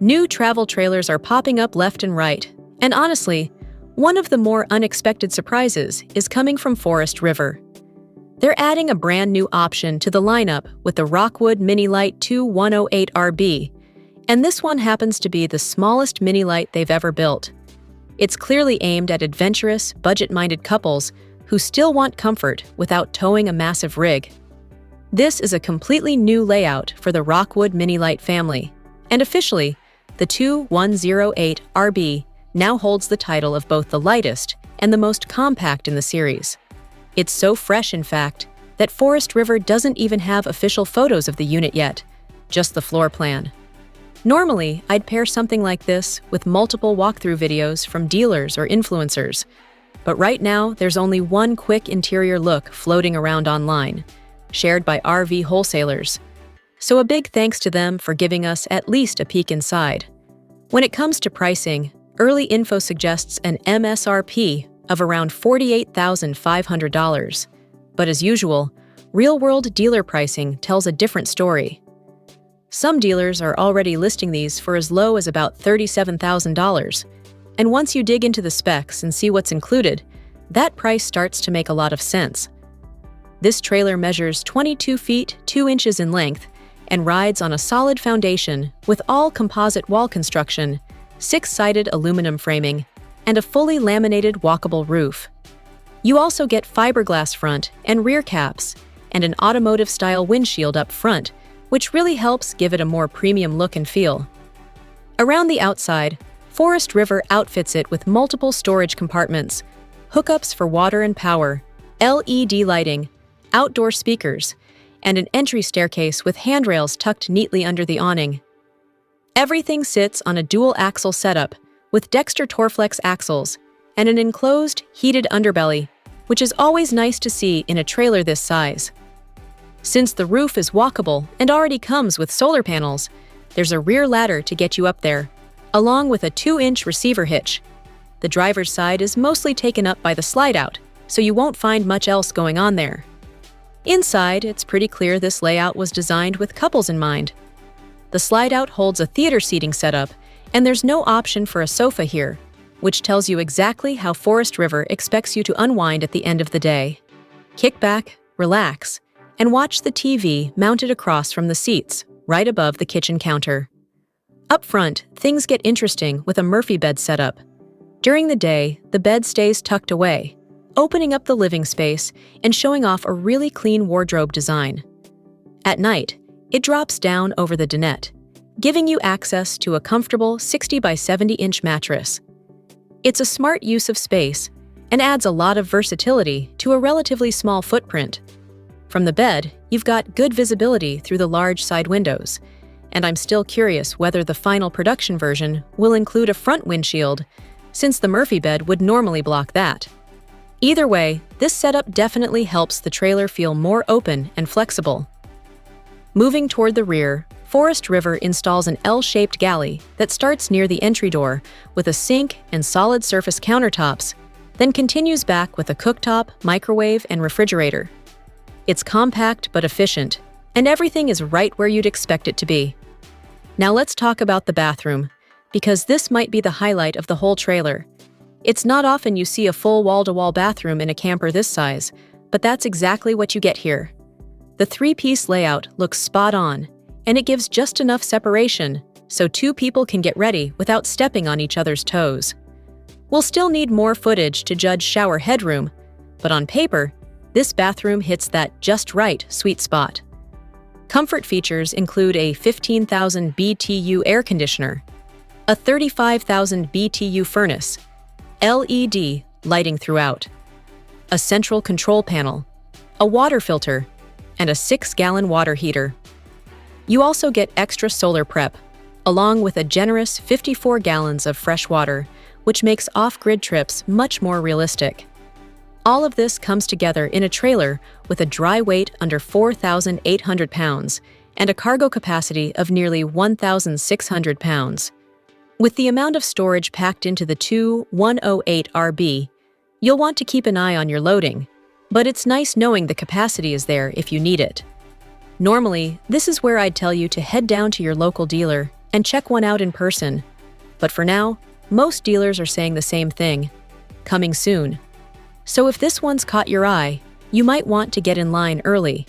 New travel trailers are popping up left and right, and honestly, one of the more unexpected surprises is coming from Forest River. They're adding a brand new option to the lineup with the Rockwood Mini Lite 2108RB, and this one happens to be the smallest Mini Lite they've ever built. It's clearly aimed at adventurous, budget-minded couples who still want comfort without towing a massive rig. This is a completely new layout for the Rockwood Mini Lite family, and officially, the 2108RB now holds the title of both the lightest and the most compact in the series. It's so fresh, in fact, that Forest River doesn't even have official photos of the unit yet, just the floor plan. Normally, I'd pair something like this with multiple walkthrough videos from dealers or influencers, but right now there's only one quick interior look floating around online, shared by RV wholesalers. So a big thanks to them for giving us at least a peek inside. When it comes to pricing, early info suggests an MSRP of around $48,500. But as usual, real-world dealer pricing tells a different story. Some dealers are already listing these for as low as about $37,000. And once you dig into the specs and see what's included, that price starts to make a lot of sense. This trailer measures 22 feet 2 inches in length and rides on a solid foundation with all composite wall construction, 6-sided aluminum framing, and a fully laminated walkable roof. You also get fiberglass front and rear caps and an automotive-style windshield up front, which really helps give it a more premium look and feel. Around the outside, Forest River outfits it with multiple storage compartments, hookups for water and power, LED lighting, outdoor speakers, and an entry staircase with handrails tucked neatly under the awning. Everything sits on a dual-axle setup with Dexter Torflex axles and an enclosed, heated underbelly, which is always nice to see in a trailer this size. Since the roof is walkable and already comes with solar panels, there's a rear ladder to get you up there, along with a 2-inch receiver hitch. The driver's side is mostly taken up by the slideout, so you won't find much else going on there. Inside, it's pretty clear this layout was designed with couples in mind. The slideout holds a theater seating setup, and there's no option for a sofa here, which tells you exactly how Forest River expects you to unwind at the end of the day. Kick back, relax, and watch the TV mounted across from the seats, right above the kitchen counter. Up front, things get interesting with a Murphy bed setup. During the day, the bed stays tucked away, opening up the living space and showing off a really clean wardrobe design. At night, it drops down over the dinette, giving you access to a comfortable 60 by 70-inch mattress. It's a smart use of space and adds a lot of versatility to a relatively small footprint. From the bed, you've got good visibility through the large side windows, and I'm still curious whether the final production version will include a front windshield, since the Murphy bed would normally block that. Either way, this setup definitely helps the trailer feel more open and flexible. Moving toward the rear, Forest River installs an L-shaped galley that starts near the entry door with a sink and solid surface countertops, then continues back with a cooktop, microwave, and refrigerator. It's compact but efficient, and everything is right where you'd expect it to be. Now let's talk about the bathroom, because this might be the highlight of the whole trailer. It's not often you see a full wall-to-wall bathroom in a camper this size, but that's exactly what you get here. The 3-piece layout looks spot on, and it gives just enough separation so 2 people can get ready without stepping on each other's toes. We'll still need more footage to judge shower headroom, but on paper, this bathroom hits that just right sweet spot. Comfort features include a 15,000 BTU air conditioner, a 35,000 BTU furnace, LED lighting throughout, a central control panel, a water filter, and a 6-gallon water heater. You also get extra solar prep, along with a generous 54 gallons of fresh water, which makes off-grid trips much more realistic. All of this comes together in a trailer with a dry weight under 4,800 pounds and a cargo capacity of nearly 1,600 pounds. With the amount of storage packed into the 2108RB, you'll want to keep an eye on your loading, but it's nice knowing the capacity is there if you need it. Normally, this is where I'd tell you to head down to your local dealer and check one out in person. But for now, most dealers are saying the same thing: coming soon. So if this one's caught your eye, you might want to get in line early.